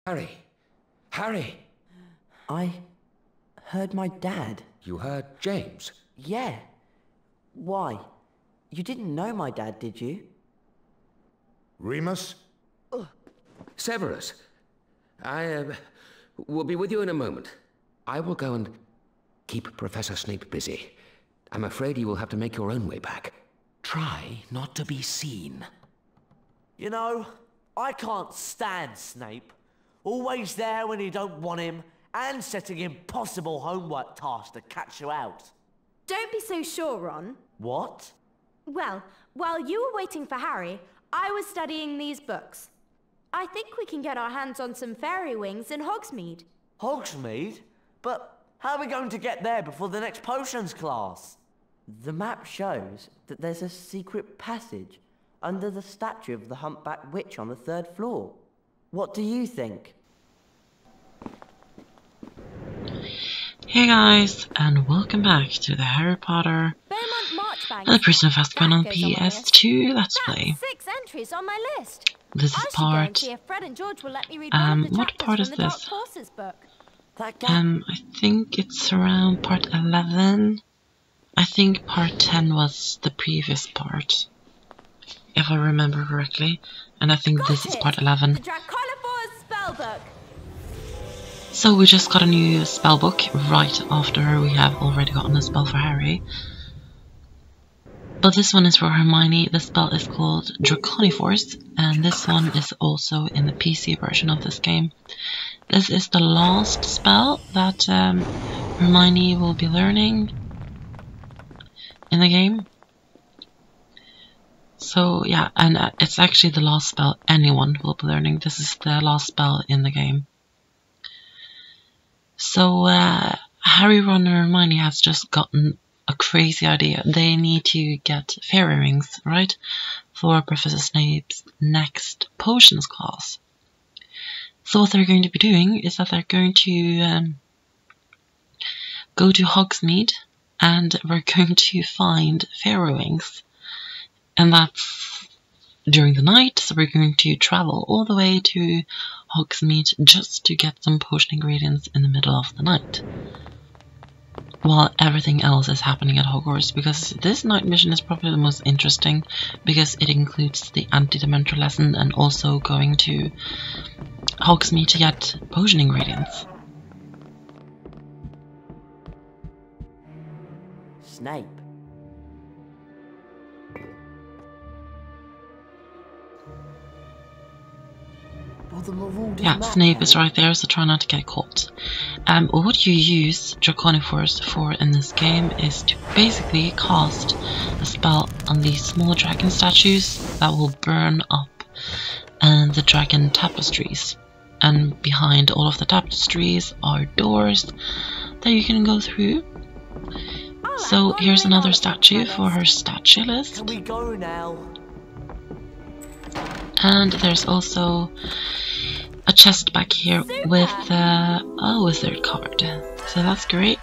Harry! Harry! I heard my dad. You heard James? Yeah. Why? You didn't know my dad, did you? Remus? Severus. I will be with you in a moment. I will go and keep Professor Snape busy. I'm afraid you will have to make your own way back. Try not to be seen. You know, I can't stand Snape. Always there when you don't want him, and setting impossible homework tasks to catch you out. Don't be so sure, Ron. What? Well, while you were waiting for Harry, I was studying these books. I think we can get our hands on some fairy wings in Hogsmeade. Hogsmeade? But how are we going to get there before the next potions class? The map shows that there's a secret passage under the statue of the humpback witch on the 3rd floor. What do you think? Hey guys, and welcome back to the Harry Potter and the Prison of Azkaban on PS2 Let's Play. 6 entries on my list. This is part... what part is this? I think it's around part 11. I think part 10 was the previous part, if I remember correctly. And I think this is part 11. The Draco spellbook. So we just got a new spellbook right after we have already gotten a spell for Harry. But this one is for Hermione. The spell is called Draconiforce, and this one is also in the PC version of this game. This is the last spell that Hermione will be learning in the game. So yeah, and it's actually the last spell anyone will be learning. This is the last spell in the game. So Harry, Ron and Hermione has just gotten a crazy idea. They need to get fairy rings, right? For Professor Snape's next potions class. So what they're going to be doing is that they're going to go to Hogsmeade and we're going to find fairy rings. And that's during the night, so we're going to travel all the way to Hogsmeade just to get some potion ingredients in the middle of the night. While everything else is happening at Hogwarts, because this night mission is probably the most interesting, because it includes the anti-dementor lesson and also going to Hogsmeade to get potion ingredients. Snape. Yeah, Snape is right there, so try not to get caught. What you use Draconiforce for in this game is to basically cast a spell on these small dragon statues that will burn up the dragon tapestries. And behind all of the tapestries are doors that you can go through. So here's another statue for her statue list. Can we go now? And there's also a chest back here with a wizard card. So that's great.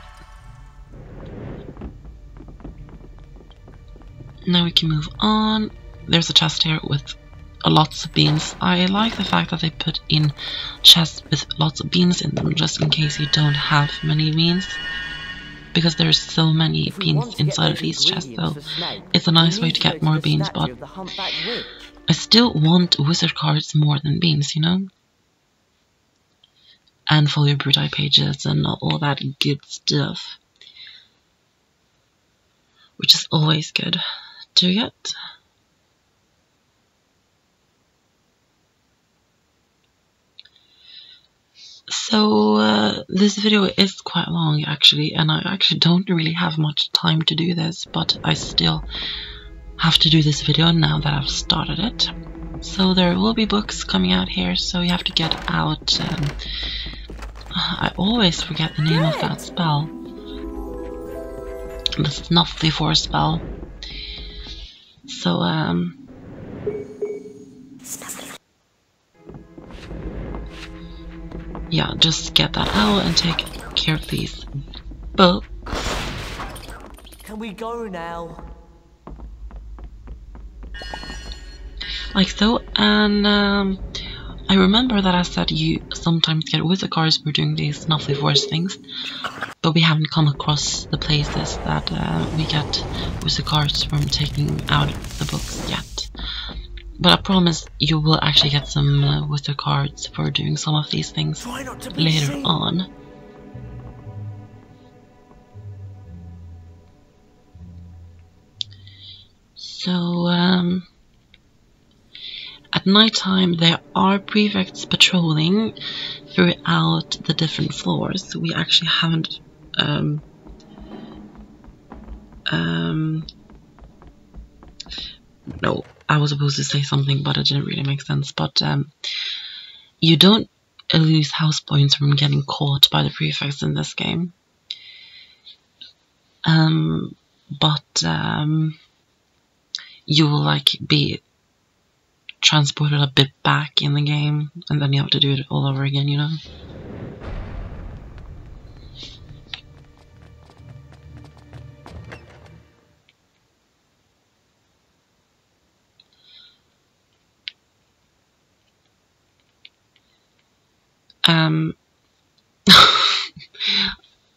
Now we can move on. There's a chest here with lots of beans. I like the fact that they put in chests with lots of beans in them, just in case you don't have many beans. Because there's so many beans inside of these chests, so it's a nice way to get more beans, but I still want wizard cards more than beans, you know? And folio Brutite pages and all that good stuff. Which is always good to get. So this video is quite long actually, and I actually don't really have much time to do this, but I still have to do this video now that I've started it. So there will be books coming out here, so you have to get out. I always forget the name of that spell. The Snuffly Force spell. So yeah, just get that out and take care of these books. Can we go now? Like so, and I I remember that I said you sometimes get wizard cards for doing these Snuffly Force things, but we haven't come across the places that we get wizard cards from taking out the books yet. But I promise you will actually get some wizard cards for doing some of these things later on. So, at night time there are prefects patrolling throughout the different floors. We actually haven't no, I was supposed to say something but it didn't really make sense. But you don't lose house points from getting caught by the prefects in this game. But you will like be transported a bit back in the game, and then you have to do it all over again, you know?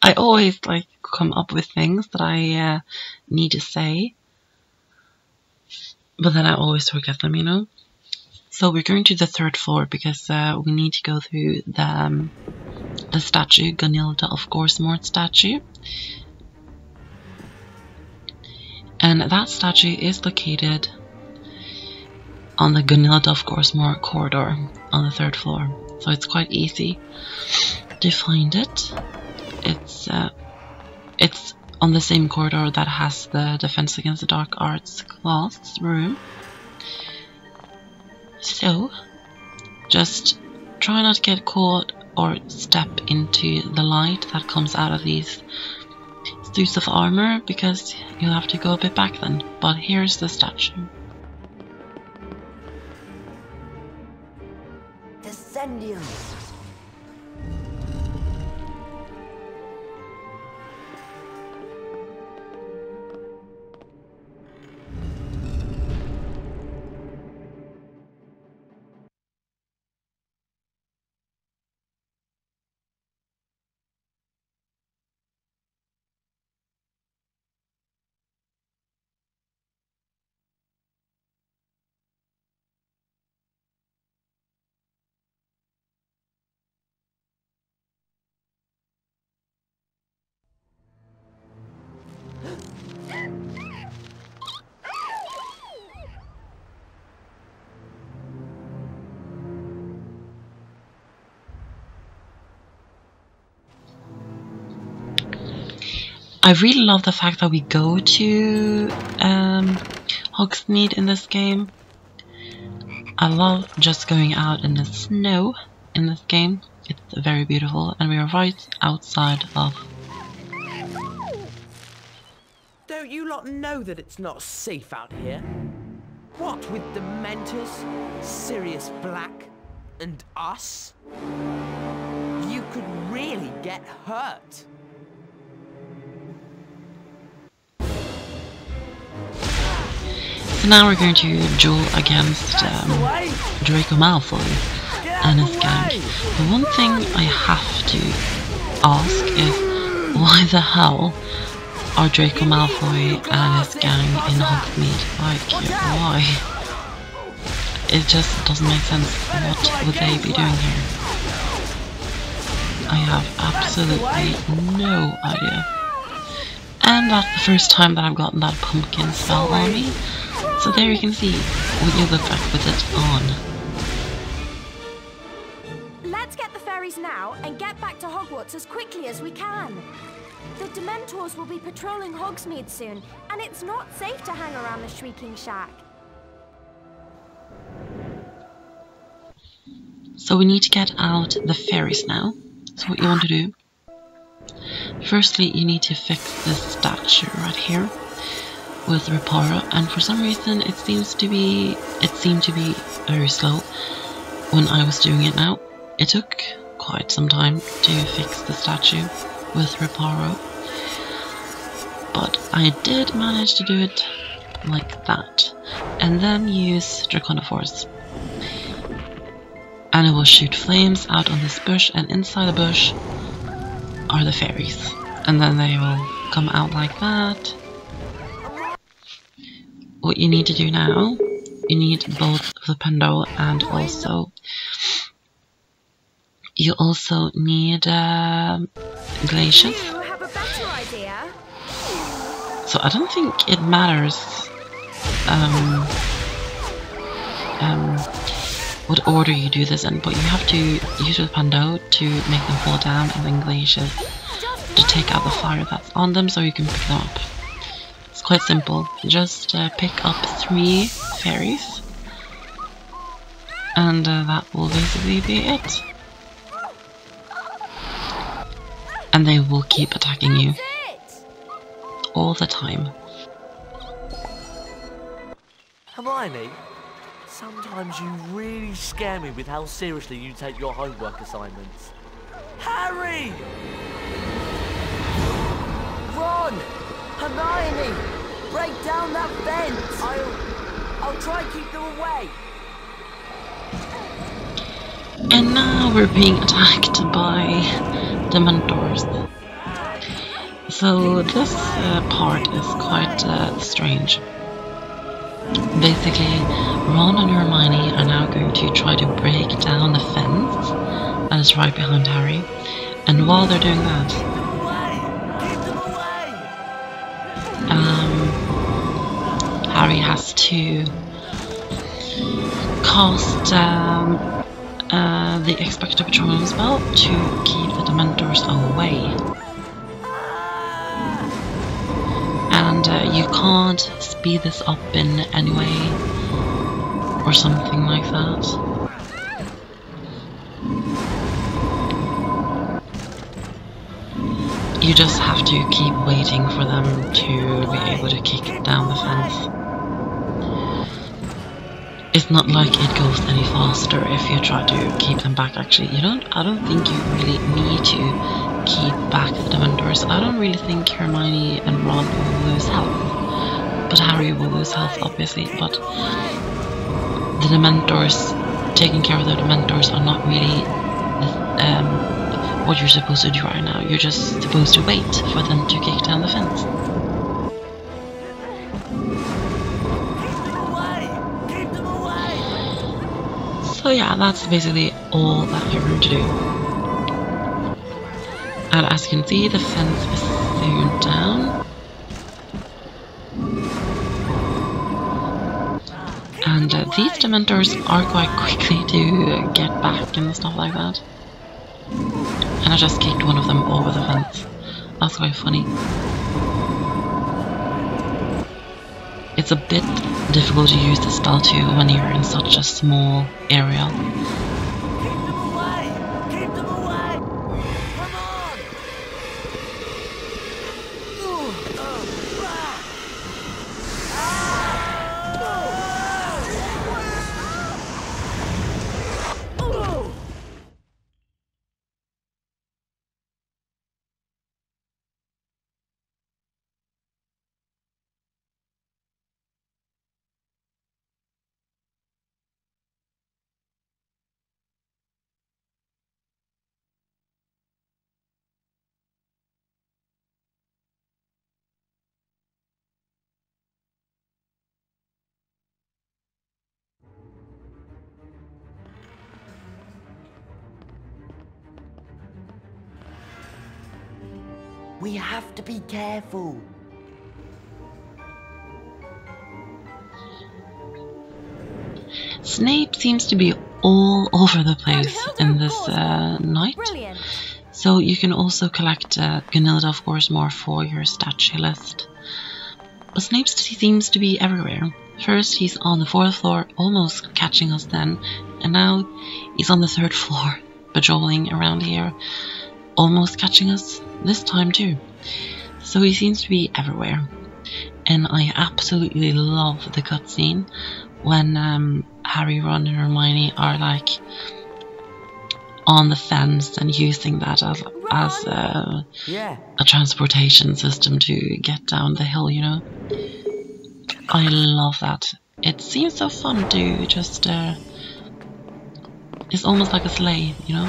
I always like come up with things that I need to say, but then I always forget them, you know? So we're going to the 3rd floor because we need to go through the statue, Gunilda of Gorsmort statue. And that statue is located on the Gunilda of Gorsmort corridor on the 3rd floor. So it's quite easy to find it. It's on the same corridor that has the Defense Against the Dark Arts class room. So, just try not to get caught or step into the light that comes out of these suits of armor, because you'll have to go a bit back then. But here's the statue. Descendium. I really love the fact that we go to Hogsmeade in this game. I love just going out in the snow in this game. It's very beautiful, and we are right outside of... Don't you lot know that it's not safe out here? What with Dementors, Sirius Black, and us? You could really get hurt. So now we're going to duel against Draco Malfoy and his gang. The one thing I have to ask is, why the hell are Draco Malfoy and his gang in Hogsmeade? Like, why? It just doesn't make sense. What would they be doing here? I have absolutely no idea. And that's the first time that I've gotten that pumpkin spell on me. So there you can see what you look like with it on. Let's get the fairies now and get back to Hogwarts as quickly as we can. The Dementors will be patrolling Hogsmeade soon, and it's not safe to hang around the Shrieking Shack. So we need to get out the fairies now. So what you want to do, firstly you need to fix this statue right here with Reparo, and for some reason it seemed to be very slow when I was doing it now. It took quite some time to fix the statue with Reparo, but I did manage to do it like that, and then use Draconiforce. and it will shoot flames out on this bush, and inside the bush are the fairies. And then they will come out like that. What you need to do now, you need both the Pendo and you also need glaciers. So I don't think it matters what order you do this in, but you have to use the Pendo to make them fall down, and then glaciers to take out the fire that's on them so you can pick them up. It's quite simple. Just pick up 3 fairies, and that will basically be it. And they will keep attacking you all the time. Hermione, sometimes you really scare me with how seriously you take your homework assignments. Harry! Ron! Hermione! Break down that fence! I'll try and keep them away! And now we're being attacked by Dementors. So this part is quite strange. Basically, Ron and Hermione are now going to try to break down the fence that is right behind Harry. And while they're doing that, Harry has to cast the Expecto Patronum spell to keep the Dementors away. And you can't speed this up in any way or something like that. You just have to keep waiting for them to be able to kick down the fence. It's not like it goes any faster if you try to keep them back. Actually, I don't think you really need to keep back the Dementors. I don't really think Hermione and Ron will lose health, but Harry will lose health obviously. But the Dementors, taking care of the Dementors, are not really what you're supposed to do right now. You're just supposed to wait for them to kick down the fence. So yeah, that's basically all that you're going to do. And as you can see, the fence is soon down. And these Dementors are quite quickly to get back and stuff like that. And I just kicked one of them over the fence. That's quite funny. It's a bit difficult to use the spell too when you're in such a small area. We have to be careful. Snape seems to be all over the place in this night. Brilliant. So you can also collect Gunilda, of course, more for your statue list. But Snape seems to be everywhere. First he's on the 4th floor, almost catching us then, and now he's on the 3rd floor, patrolling around here, almost catching us this time too. So he seems to be everywhere. And I absolutely love the cutscene when Harry, Ron and Hermione are like on the fence and using that as a transportation system to get down the hill, I love that. It seems so fun to just It's almost like a sleigh, you know?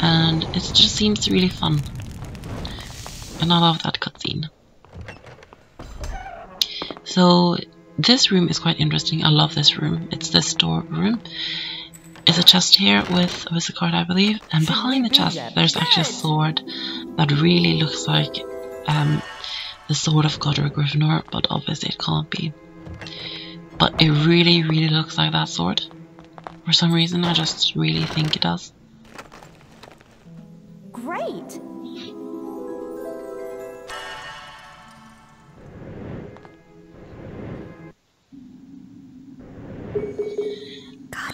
And it just seems really fun. And I love that cutscene. So this room is quite interesting. I love this room. It's the store room. It's a chest here with a wizard card, I believe. And behind the chest there's actually a sword that really looks like the sword of Godric Gryffindor, but obviously it can't be. But it really, really looks like that sword. For some reason, I just really think it does. Great!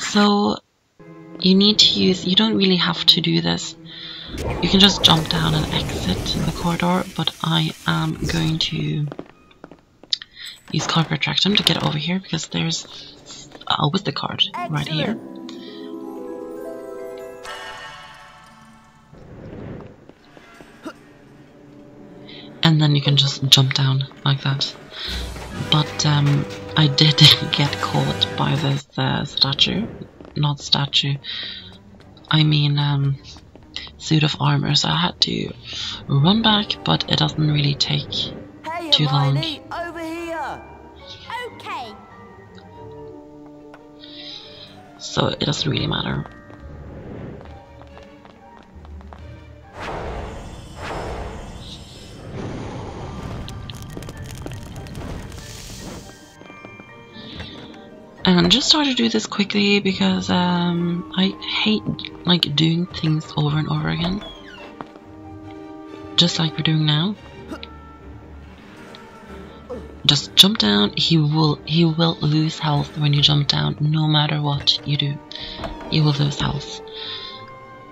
So, you need to use, you don't really have to do this. You can just jump down and exit the corridor, but I am going to use card retractum to get over here because there's a wizard card right here. And then you can just jump down like that. But I did get caught by this statue. Not statue. I mean suit of armor, so I had to run back, but it doesn't really take too long. Over here. Okay. So it doesn't really matter. And just try to do this quickly because I hate like doing things over and over again. Just like we're doing now. Just jump down. He will lose health when you jump down, no matter what you do. You will lose health.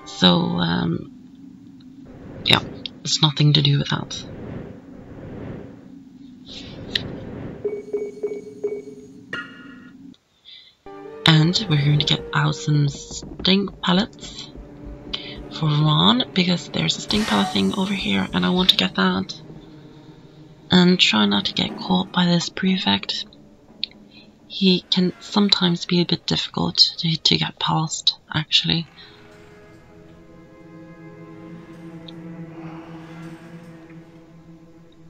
So yeah, it's nothing to do with that. And we're going to get out some stink pellets for Ron, because there's a stink pellet thing over here and I want to get that. And try not to get caught by this prefect. He can sometimes be a bit difficult to get past, actually.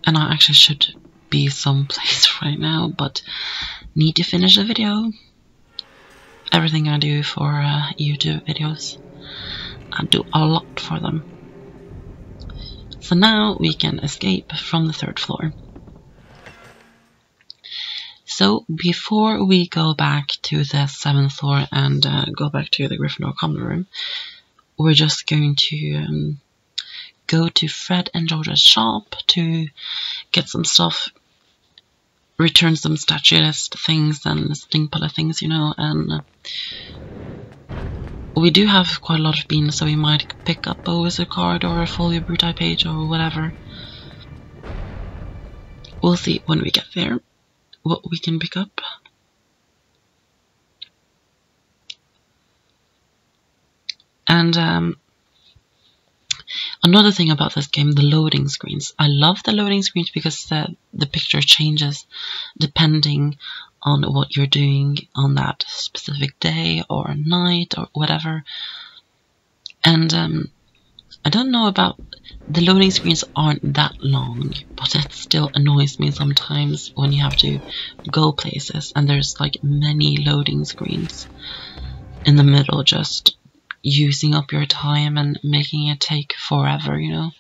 And I actually should be someplace right now, but need to finish the video. Everything I do for YouTube videos, I do a lot for them. So now we can escape from the 3rd floor. So before we go back to the 7th floor and go back to the Gryffindor Common Room, we're just going to go to Fred and George's shop to get some stuff, return some statue list things and stink pellet things, you know, and we do have quite a lot of beans, so we might pick up a wizard card or a folio bruti page or whatever. We'll see when we get there what we can pick up. And another thing about this game, the loading screens. I love the loading screens because the picture changes depending on what you're doing on that specific day or night or whatever. And I don't know about, the loading screens aren't that long, but it still annoys me sometimes when you have to go places and there's like many loading screens in the middle, just using up your time and making it take forever, you know.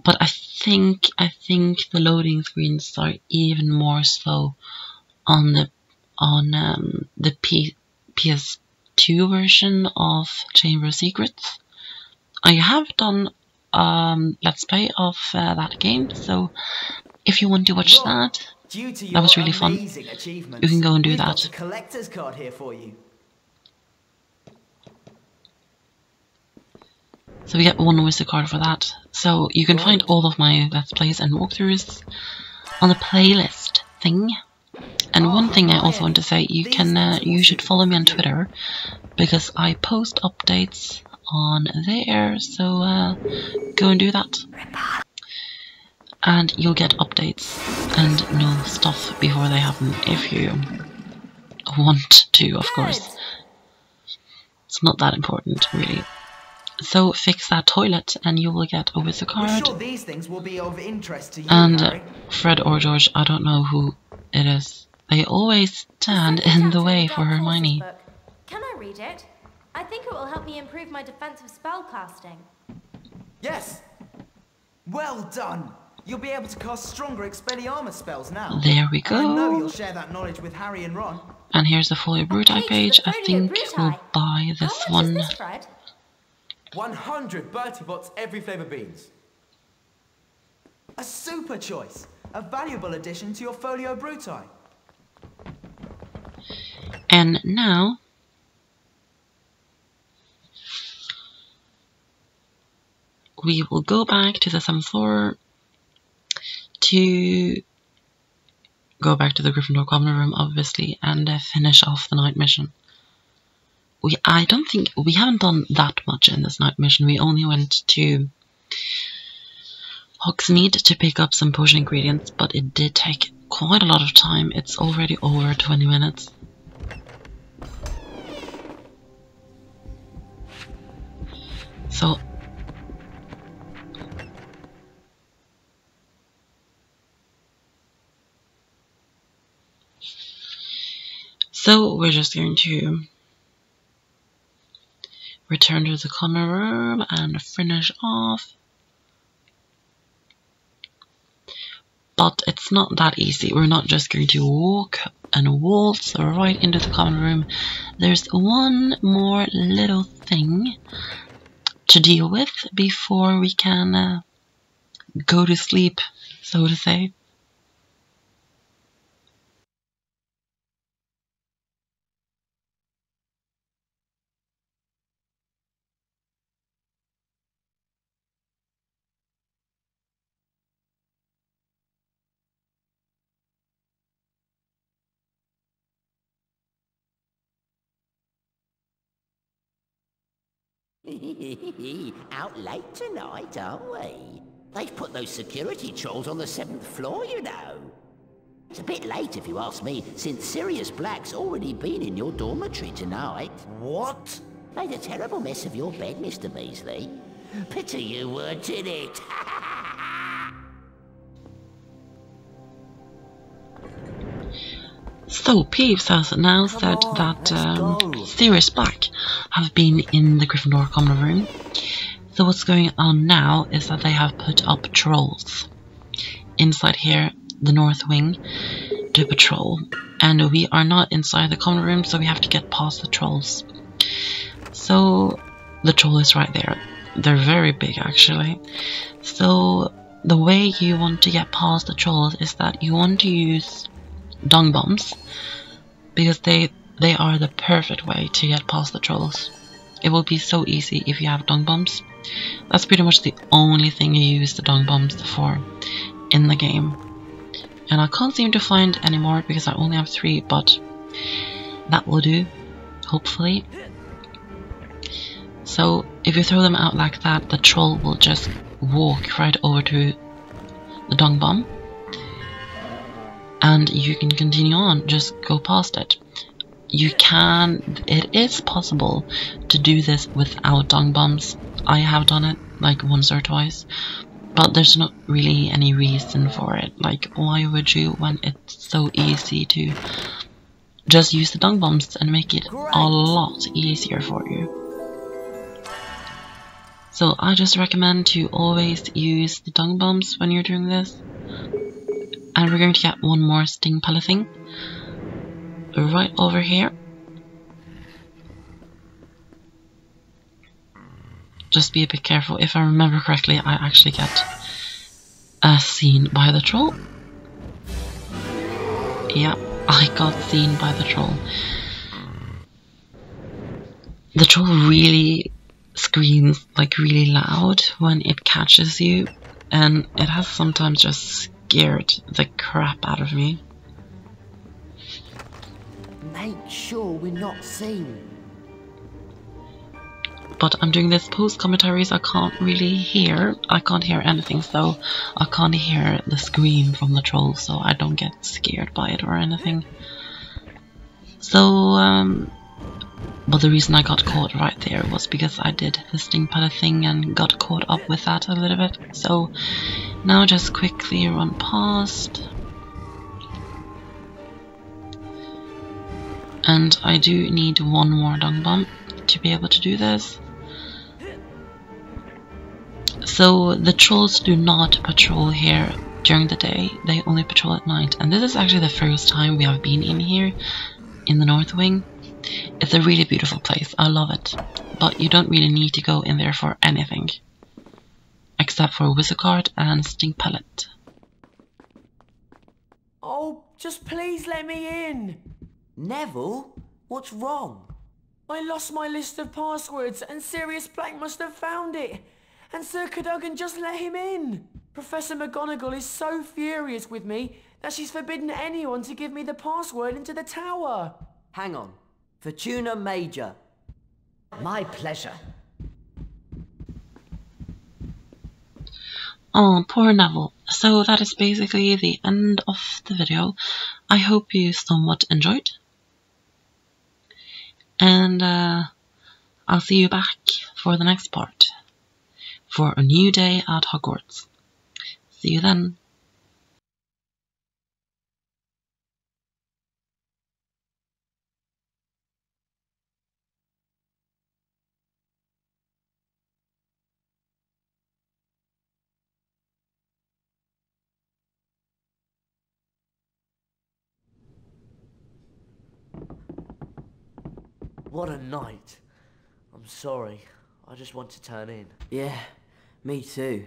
But I think the loading screens are even more slow on the PS2 version of Chamber of Secrets. I have done let's play of that game, so if you want to watch that was really fun. You can go and do that. A collector's card here for you. So we get one wizard card for that. So you can find all of my Let's Plays and walkthroughs on the playlist thing. And one thing I also want to say, you should follow me on Twitter, because I post updates on there, so go and do that. And you'll get updates and know stuff before they happen if you want to, of course. It's not that important, really. So fix that toilet and you will get a wizard card. We're sure these things will be of interest to you, and Harry. Fred or George, I don't know who it is. They always stand in the way for Hermione. Can I read it? I think it will help me improve my defensive spellcasting. Yes! Well done! You'll be able to cast stronger Expelliarmus spells now. There we go. I know you'll share that knowledge with Harry and Ron. And here's the Folio Bruti page. I think we'll buy this one. 100 Bertie Bott's every flavour beans. A super choice. A valuable addition to your Folio Bruti. And now we will go back to the 7th floor to go back to the Gryffindor Common Room, obviously, and finish off the night mission. I don't think we haven't done that much in this night mission. We only went to Hogsmeade to pick up some potion ingredients, but it did take quite a lot of time. It's already over 20 minutes. So we're just going to return to the common room and finish off. But it's not that easy. We're not just going to walk and waltz right into the common room. There's one more little thing to deal with before we can go to sleep, so to say. Out late tonight, aren't we? They've put those security trolls on the 7th floor, you know. It's a bit late if you ask me, since Sirius Black's already been in your dormitory tonight. What? Made a terrible mess of your bed, Mr. Weasley. Pity you weren't in it. So, Peeves has now said that Sirius Black have been in the Gryffindor Common Room. So what's going on now is that they have put up trolls inside here, the North Wing, to patrol. And we are not inside the Common Room, so we have to get past the trolls. So the troll is right there. They're very big, actually. So the way you want to get past the trolls is that you want to use dung bombs, because they are the perfect way to get past the trolls. It will be so easy if you have dung bombs. That's pretty much the only thing you use the dung bombs for in the game. And I can't seem to find any more because I only have 3, but that will do, hopefully. So if you throw them out like that, the troll will just walk right over to the dung bomb. And you can continue on, just go past it. It is possible to do this without dung bombs. I have done it like once or twice, but there's not really any reason for it. Like, why would you when it's so easy to just use the dung bombs and make it a lot easier for you? So I just recommend to always use the dung bombs when you're doing this. And we're going to get one more sting pellet thing right over here. Just be a bit careful. If I remember correctly, I actually get seen by the troll. Yeah, I got seen by the troll. The troll really screams like really loud when it catches you, and it has sometimes just scared the crap out of me. Make sure we're not seen. But I'm doing this post commentaries. I can't really hear. I can't hear anything, so I can't hear the scream from the troll, so I don't get scared by it or anything. So, but the reason I got caught right there was because I did the sting pellet thing and got caught up with that a little bit. So now just quickly run past. And I do need one more dung bomb to be able to do this. So the trolls do not patrol here during the day, they only patrol at night. And this is actually the first time we have been in here, in the North Wing. It's a really beautiful place, I love it. But you don't really need to go in there for anything. Except for Wizard Card and Sting Pellet. Oh, just please let me in. Neville, what's wrong? I lost my list of passwords and Sirius Black must have found it. And Sir Cadogan just let him in. Professor McGonagall is so furious with me that she's forbidden anyone to give me the password into the tower. Hang on. Fortuna Major. My pleasure. Oh, poor Neville. So that is basically the end of the video. I hope you somewhat enjoyed. And I'll see you back for the next part. For a new day at Hogwarts. See you then. What a night. I'm sorry. I just want to turn in. Yeah, me too.